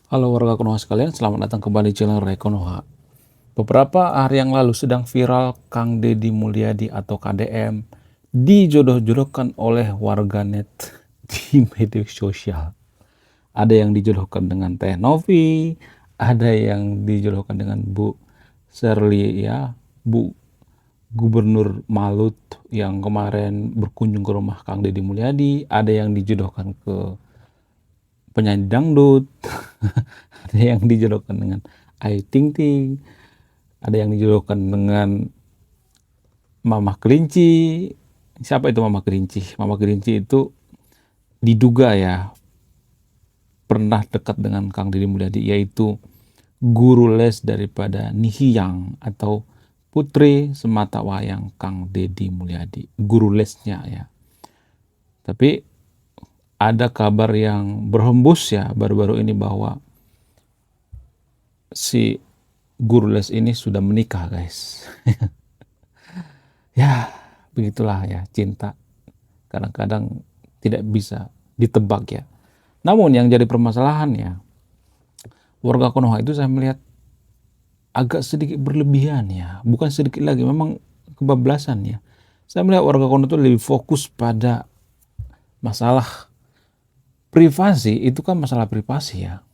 Halo warga Konoha sekalian, selamat datang kembali di channel Ray Konoha. Beberapa hari yang lalu sedang viral Kang Deddy Mulyadi atau KDM dijodoh-jodohkan oleh warganet di media sosial. Ada yang dijodohkan dengan Teh Novi, ada yang dijodohkan dengan Bu Shirley ya, Bu Gubernur Malut yang kemarin berkunjung ke rumah Kang Deddy Mulyadi, ada yang dijodohkan ke penyanyi dangdut, ada yang dijodohkan dengan Ayu Ting Ting, ada yang dijodohkan dengan Mama Kelinci. Siapa itu Mama Kelinci? Mama Kelinci itu diduga ya pernah dekat dengan Kang Deddy Mulyadi, yaitu guru les daripada Nihiyang atau putri semata wayang Kang Deddy Mulyadi, guru lesnya ya. Tapi ada kabar yang berhembus ya baru-baru ini bahwa si guru les ini sudah menikah, guys. Ya, begitulah ya cinta. Kadang-kadang tidak bisa ditebak ya. Namun yang jadi permasalahan ya, warga Konoha itu saya melihat agak sedikit berlebihan ya. Bukan sedikit lagi, memang kebablasan ya. Saya melihat warga Konoha itu lebih fokus pada masalah privasi, itu kan masalah privasi ya.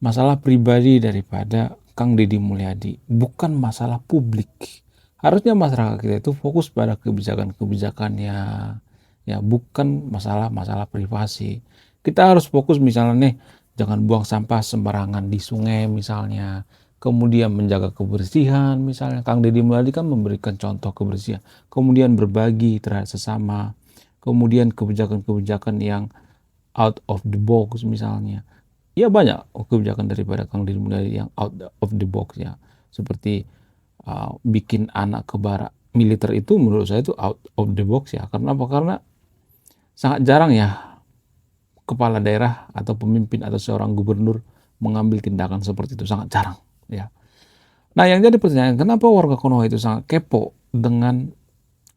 Masalah pribadi daripada Kang Deddy Mulyadi, bukan masalah publik. Harusnya masyarakat kita itu fokus pada kebijakan-kebijakannya, ya bukan masalah-masalah privasi. Kita harus fokus misalnya nih, jangan buang sampah sembarangan di sungai misalnya, kemudian menjaga kebersihan misalnya. Kang Deddy Mulyadi kan memberikan contoh kebersihan, kemudian berbagi terhadap sesama, kemudian kebijakan-kebijakan yang out of the box misalnya. Ya banyak kebijakan daripada Kang Deddy Mulyadi yang out of the box ya, seperti bikin anak kebara militer itu menurut saya itu out of the box ya. Karena apa? Karena sangat jarang ya kepala daerah atau pemimpin atau seorang gubernur mengambil tindakan seperti itu, sangat jarang ya. Nah yang jadi pertanyaan, kenapa warga Konoha itu sangat kepo dengan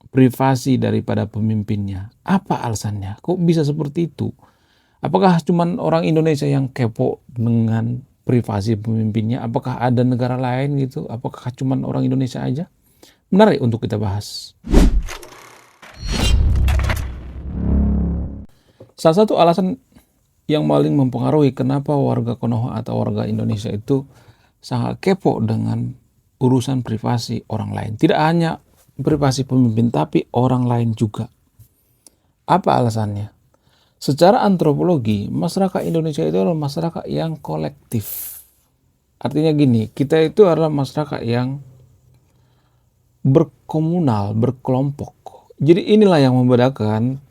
privasi daripada pemimpinnya? Apa alasannya? Kok bisa seperti itu? Apakah cuma orang Indonesia yang kepo dengan privasi pemimpinnya? Apakah ada negara lain gitu? Apakah cuma orang Indonesia aja? Menarik untuk kita bahas. Salah satu alasan yang paling mempengaruhi kenapa warga Konoha atau warga Indonesia itu sangat kepo dengan urusan privasi orang lain. Tidak hanya privasi pemimpin, tapi orang lain juga. Apa alasannya? Secara antropologi, masyarakat Indonesia itu adalah masyarakat yang kolektif. Artinya gini, kita itu adalah masyarakat yang berkomunal, berkelompok. Jadi inilah yang membedakan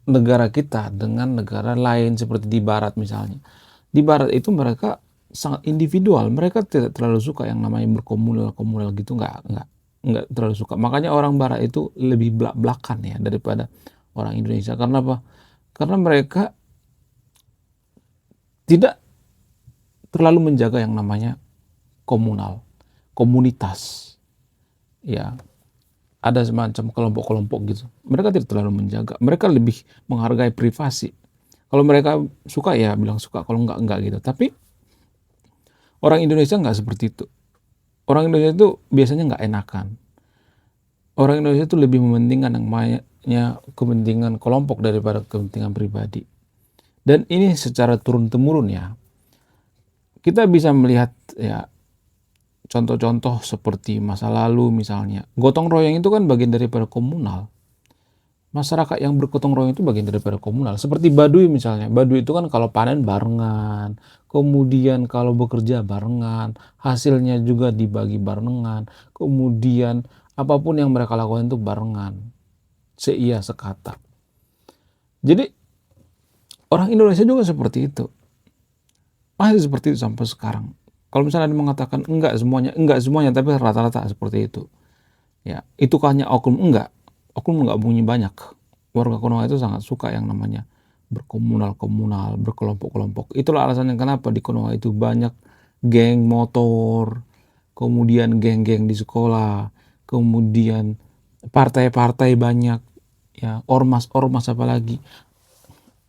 negara kita dengan negara lain seperti di barat misalnya. Di barat itu mereka sangat individual, mereka tidak terlalu suka yang namanya berkomunal gitu, nggak terlalu suka. Makanya orang barat itu lebih belak-belakan ya daripada orang Indonesia. Karena apa? Karena mereka tidak terlalu menjaga yang namanya komunal, komunitas. Ya, ada semacam kelompok-kelompok gitu. Mereka tidak terlalu menjaga. Mereka lebih menghargai privasi. Kalau mereka suka ya bilang suka, kalau enggak gitu. Tapi orang Indonesia nggak seperti itu. Orang Indonesia itu biasanya nggak enakan. Orang Indonesia itu lebih mementingkan yang namanya kepentingan kelompok daripada kepentingan pribadi. Dan ini secara turun-temurun ya. Kita bisa melihat ya contoh-contoh seperti masa lalu misalnya. Gotong royong itu kan bagian daripada komunal. Masyarakat yang bergotong royong itu bagian daripada komunal. Seperti Baduy misalnya. Baduy itu kan kalau panen barengan. Kemudian kalau bekerja barengan. Hasilnya juga dibagi barengan. Kemudian apapun yang mereka lakukan itu barengan. Seia sekata. Jadi orang Indonesia juga seperti itu. Masih seperti itu sampai sekarang. Kalau misalnya ada mengatakan enggak semuanya, tapi rata-rata seperti itu. Ya, itu hanya oknum, enggak. Oknum enggak bunyi banyak. Warga Konoha itu sangat suka yang namanya berkomunal, berkelompok-kelompok. Itulah alasannya kenapa di Konoha itu banyak geng motor, kemudian geng-geng di sekolah, kemudian partai-partai banyak, ya ormas-ormas apalagi.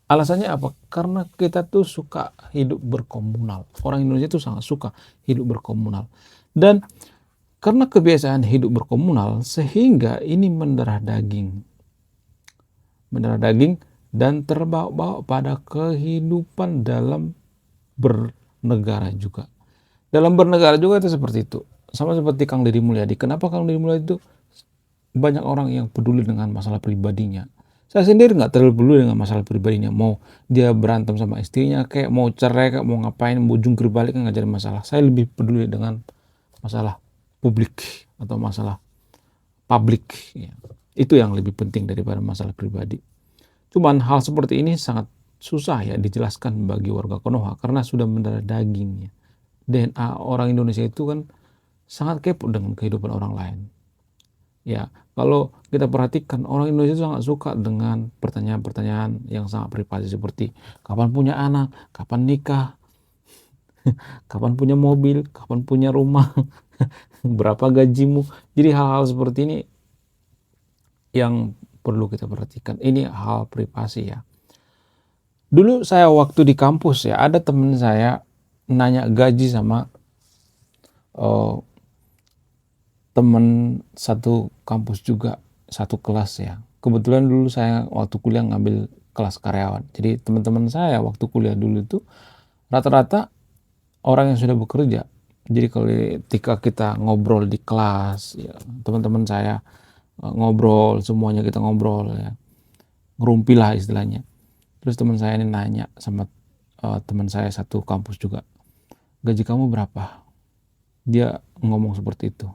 Alasannya apa? Karena kita tuh suka hidup berkomunal. Orang Indonesia tuh sangat suka hidup berkomunal. Dan karena kebiasaan hidup berkomunal sehingga ini mendarah daging. Mendarah daging dan terbawa-bawa pada kehidupan dalam bernegara juga. Dalam bernegara juga itu seperti itu. Sama seperti Kang Deddy Mulyadi. Kenapa Kang Deddy Mulyadi itu banyak orang yang peduli dengan masalah pribadinya? Saya sendiri nggak terlalu peduli dengan masalah pribadinya. Mau dia berantem sama istrinya, kayak mau cerai, kayak mau ngapain, mau jungkir balik, kan nggak jadi masalah. Saya lebih peduli dengan masalah publik atau masalah publik. Ya. Itu yang lebih penting daripada masalah pribadi. Cuman hal seperti ini sangat susah ya dijelaskan bagi warga Konoha karena sudah mendarah dagingnya. DNA orang Indonesia itu kan sangat kepo dengan kehidupan orang lain. Ya, kalau kita perhatikan orang Indonesia itu sangat suka dengan pertanyaan-pertanyaan yang sangat privasi seperti kapan punya anak, kapan nikah, kapan punya mobil, kapan punya rumah, berapa gajimu. Jadi hal-hal seperti ini yang perlu kita perhatikan. Ini hal privasi ya. Dulu saya waktu di kampus ya, ada teman saya nanya gaji sama uh, teman satu kampus juga, satu kelas ya. Kebetulan dulu saya waktu kuliah ngambil kelas karyawan. Jadi teman-teman saya waktu kuliah dulu itu rata-rata orang yang sudah bekerja. Jadi ketika kita ngobrol di kelas, ya, teman-teman saya ngobrol, semuanya kita ngobrol ya, ngerumpi lah istilahnya. Terus teman saya ini nanya sama teman saya satu kampus juga, gaji kamu berapa? Dia ngomong seperti itu.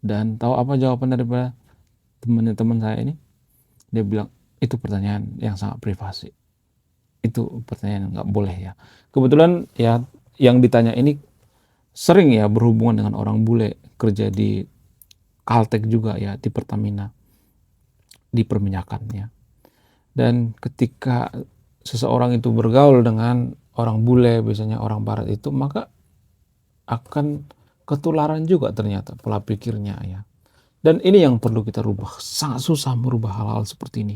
Dan tahu apa jawaban daripada teman saya ini? Dia bilang, itu pertanyaan yang sangat privasi. Itu pertanyaan yang nggak boleh ya. Kebetulan ya yang ditanya ini sering ya berhubungan dengan orang bule, kerja di Caltech juga ya, di Pertamina, di perminyakan ya. Dan ketika seseorang itu bergaul dengan orang bule, biasanya orang barat itu, maka akan ketularan juga ternyata pola pikirnya ya. Dan ini yang perlu kita rubah. Sangat susah merubah hal-hal seperti ini.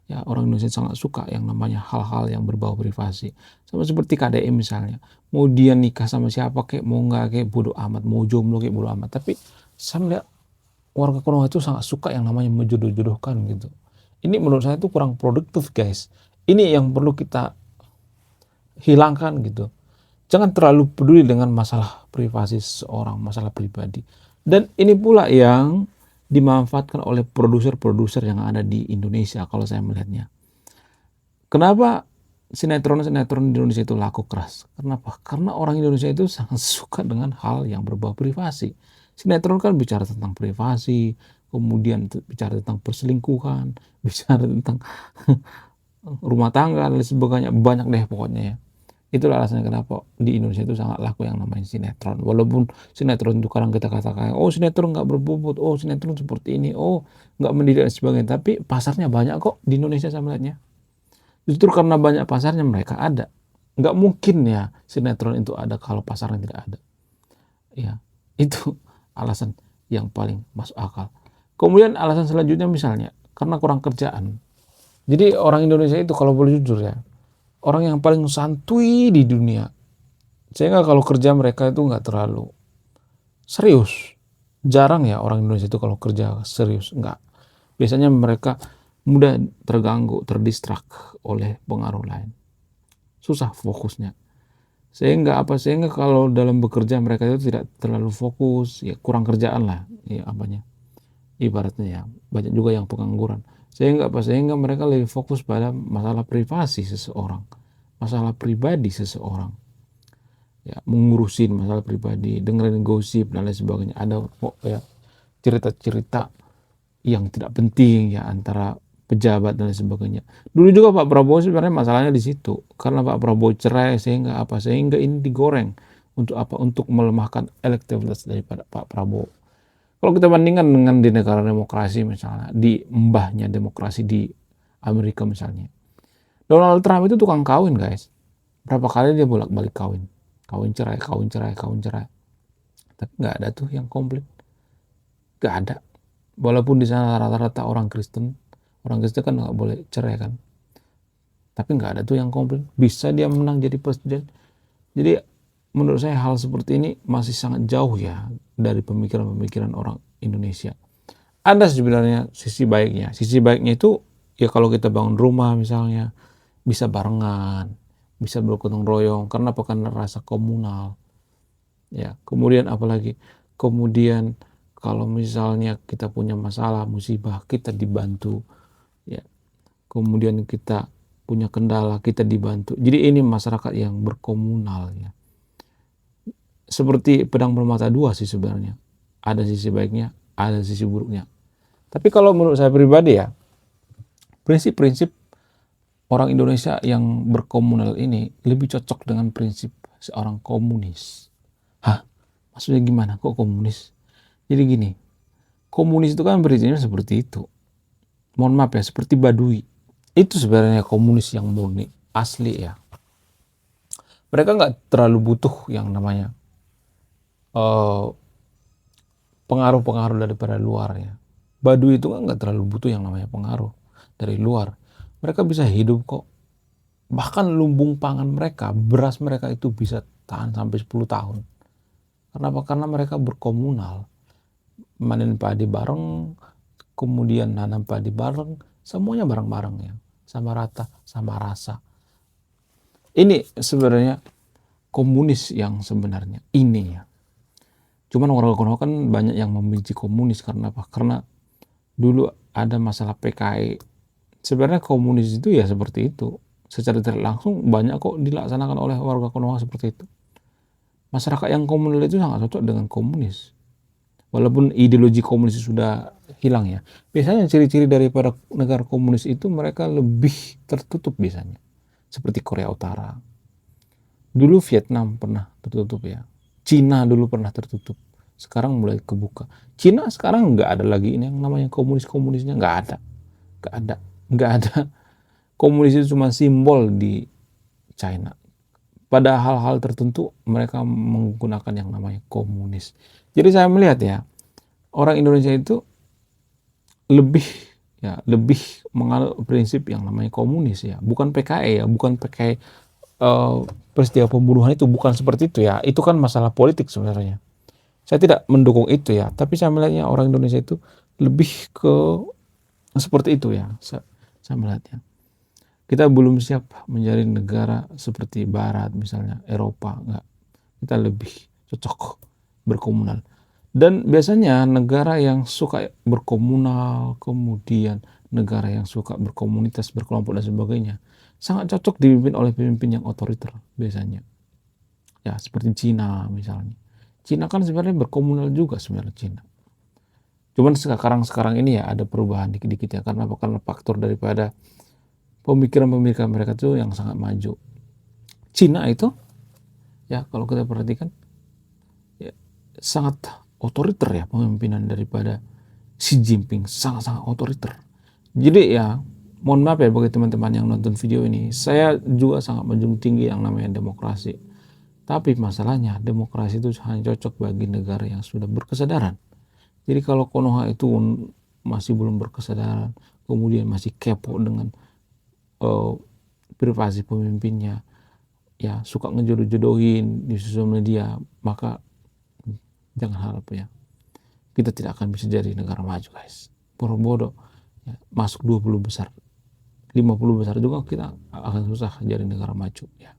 Ya, orang Indonesia sangat suka yang namanya hal-hal yang berbau privasi. Sama seperti KDM misalnya. Mau dia nikah sama siapa kayak, mau nggak kayak bodo amat, mau jomblo kayak bodo amat. Tapi saya melihat warga Konoha itu sangat suka yang namanya menjodoh-jodohkan gitu. Ini menurut saya itu kurang produktif guys. Ini yang perlu kita hilangkan gitu. Jangan terlalu peduli dengan masalah privasi seseorang, masalah pribadi. Dan ini pula yang dimanfaatkan oleh produser-produser yang ada di Indonesia kalau saya melihatnya. Kenapa sinetron-sinetron di Indonesia itu laku keras? Kenapa? Karena orang Indonesia itu sangat suka dengan hal yang berbau privasi. Sinetron kan bicara tentang privasi, kemudian bicara tentang perselingkuhan, bicara tentang rumah tangga dan sebagainya, banyak deh pokoknya ya. Itulah alasannya kenapa di Indonesia itu sangat laku yang namanya sinetron. Walaupun sinetron itu kadang kita katakan, oh sinetron nggak berbobot, oh sinetron seperti ini, oh nggak mendidik dan sebagainya. Tapi pasarnya banyak kok di Indonesia saya melihatnya. Justru karena banyak pasarnya mereka ada. Nggak mungkin ya sinetron itu ada kalau pasarnya tidak ada. Ya, itu alasan yang paling masuk akal. Kemudian alasan selanjutnya misalnya, karena kurang kerjaan. Jadi orang Indonesia itu kalau boleh jujur ya, orang yang paling santuy di dunia. Sehingga kalau kerja mereka itu nggak terlalu serius. Jarang ya orang Indonesia itu kalau kerja serius. Nggak. Biasanya mereka mudah terganggu, terdistrak oleh pengaruh lain. Susah fokusnya. Sehingga apa? Sehingga kalau dalam bekerja mereka itu tidak terlalu fokus, ya kurang kerjaan lah, ya apanya. Ibaratnya ya, banyak juga yang pengangguran. Sehingga apa? Sehingga mereka lebih fokus pada masalah privasi seseorang, masalah pribadi seseorang. Ya, mengurusin masalah pribadi, dengerin gosip dan lain sebagainya. Ada kok ya cerita-cerita yang tidak penting ya antara pejabat dan lain sebagainya. Dulu juga Pak Prabowo sebenarnya masalahnya di situ. Karena Pak Prabowo cerai sehingga apa? Sehingga ini digoreng untuk apa? Untuk melemahkan elektabilitas daripada Pak Prabowo. Kalau kita bandingkan dengan di negara demokrasi misalnya, di mbahnya demokrasi di Amerika misalnya. Donald Trump itu tukang kawin guys. Berapa kali dia bolak-balik kawin. Kawin cerai, kawin cerai, kawin cerai. Tapi nggak ada tuh yang komplit. Nggak ada. Walaupun di sana rata-rata orang Kristen kan nggak boleh cerai kan. Tapi nggak ada tuh yang komplain. Bisa dia menang jadi presiden. Jadi menurut saya hal seperti ini masih sangat jauh ya dari pemikiran-pemikiran orang Indonesia. Ada sebenarnya sisi baiknya. Sisi baiknya itu ya kalau kita bangun rumah misalnya bisa barengan, bisa bergotong royong. Karena apa? Karena rasa komunal. Ya, kemudian apalagi? Kemudian kalau misalnya kita punya masalah, musibah, kita dibantu. Ya, kemudian kita punya kendala, kita dibantu. Jadi ini masyarakat yang berkomunal ya. Seperti pedang bermata dua sih sebenarnya. Ada sisi baiknya, ada sisi buruknya. Tapi kalau menurut saya pribadi ya, prinsip-prinsip orang Indonesia yang berkomunal ini lebih cocok dengan prinsip seorang komunis. Hah? Maksudnya gimana? Kok komunis? Jadi gini, komunis itu kan prinsipnya seperti itu. Mohon maaf ya, seperti Baduy. Itu sebenarnya komunis yang murni, asli ya. Mereka nggak terlalu butuh yang namanya pengaruh-pengaruh daripada luar ya. Baduy itu kan nggak terlalu butuh yang namanya pengaruh dari luar. Mereka bisa hidup kok. Bahkan lumbung pangan mereka, beras mereka itu bisa tahan sampai 10 tahun. Kenapa? Karena mereka berkomunal. Manen padi bareng, kemudian nanam padi bareng, semuanya bareng-bareng ya. Sama rata, sama rasa. Ini sebenarnya komunis yang sebenarnya. Ini ya. Cuman orang Konoha kan banyak yang membenci komunis karena apa? Karena dulu ada masalah PKI. Sebenarnya komunis itu ya seperti itu. Secara tidak langsung banyak kok dilaksanakan oleh warga Konoha seperti itu. Masyarakat yang komunal itu sangat cocok dengan komunis. Walaupun ideologi komunis sudah hilang ya. Biasanya ciri-ciri daripada negara komunis itu mereka lebih tertutup biasanya. Seperti Korea Utara. Dulu Vietnam pernah tertutup ya. Cina dulu pernah tertutup. Sekarang mulai kebuka. Cina sekarang nggak ada lagi ini yang namanya komunisnya nggak ada. Nggak ada. Komunis itu cuma simbol di China. Pada hal-hal tertentu mereka menggunakan yang namanya komunis. Jadi saya melihat ya, orang Indonesia itu lebih menganut prinsip yang namanya komunis ya, bukan PKI ya, bukan PKI peristiwa pembunuhan itu bukan seperti itu ya. Itu kan masalah politik sebenarnya. Saya tidak mendukung itu ya, tapi saya melihatnya orang Indonesia itu lebih ke seperti itu ya. Saya melihatnya. Kita belum siap menjadi negara seperti Barat misalnya, Eropa, enggak. Kita lebih cocok berkomunal. Dan biasanya negara yang suka berkomunal, kemudian negara yang suka berkomunitas, berkelompok dan sebagainya, sangat cocok dipimpin oleh pemimpin yang otoriter biasanya. Ya, seperti Cina misalnya. Cina kan sebenarnya berkomunal juga sebenarnya Cina. Cuman sekarang ini ya ada perubahan dikit-dikit ya, karena faktor daripada pemikiran-pemikiran mereka tuh yang sangat maju. Cina itu ya kalau kita perhatikan ya, sangat otoriter ya pemimpinan daripada Xi Jinping, sangat-sangat otoriter. Jadi ya mohon maaf ya bagi teman-teman yang nonton video ini, saya juga sangat menjunjung tinggi yang namanya demokrasi. Tapi masalahnya demokrasi itu hanya cocok bagi negara yang sudah berkesadaran. Jadi kalau Konoha itu masih belum berkesadaran, kemudian masih kepo dengan privasi pemimpinnya, ya suka ngejodoh-jodohin di sosial media, maka jangan harap ya kita tidak akan bisa jadi negara maju guys. Bodoh ya, masuk 20 besar 50 besar juga kita akan susah jadi negara maju ya.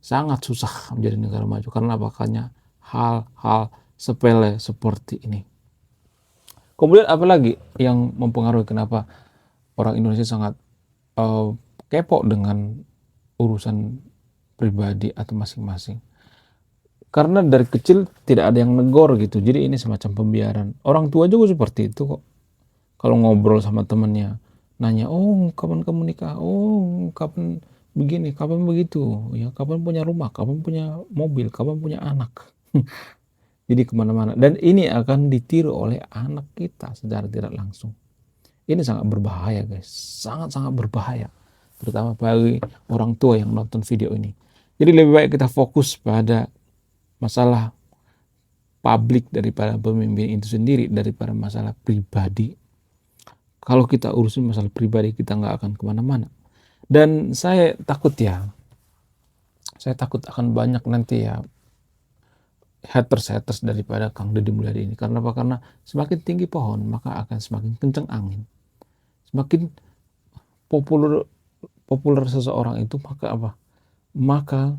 Sangat susah menjadi negara maju karena bakalnya hal-hal sepele seperti ini. Kemudian apalagi yang mempengaruhi kenapa orang Indonesia sangat kepo dengan urusan pribadi atau masing-masing. Karena dari kecil tidak ada yang negor gitu. Jadi ini semacam pembiaran. Orang tua juga seperti itu kok. Kalau ngobrol sama temannya, nanya, "Oh, kapan kamu nikah? Oh, kapan begini, kapan begitu? Ya, kapan punya rumah, kapan punya mobil, kapan punya anak." Jadi kemana-mana. Dan ini akan ditiru oleh anak kita secara tidak langsung. Ini sangat berbahaya guys. Sangat-sangat berbahaya. Terutama bagi orang tua yang nonton video ini. Jadi lebih baik kita fokus pada masalah publik daripada pemimpin itu sendiri, daripada masalah pribadi. Kalau kita urusin masalah pribadi, kita nggak akan kemana-mana. Dan saya takut akan banyak nanti ya haters daripada Kang Deddy Mulyadi ini. Karena apa? Karena semakin tinggi pohon maka akan semakin kencang angin. Semakin populer seseorang itu maka apa? Maka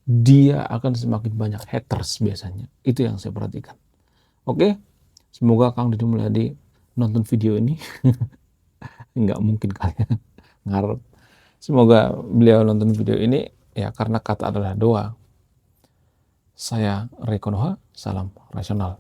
dia akan semakin banyak haters biasanya. Itu yang saya perhatikan. Oke, semoga Kang Deddy Mulyadi nonton video ini. Nggak mungkin kali ya, ngarep. Semoga beliau nonton video ini ya, karena kata adalah doa. Saya Reko Noha, salam rasional.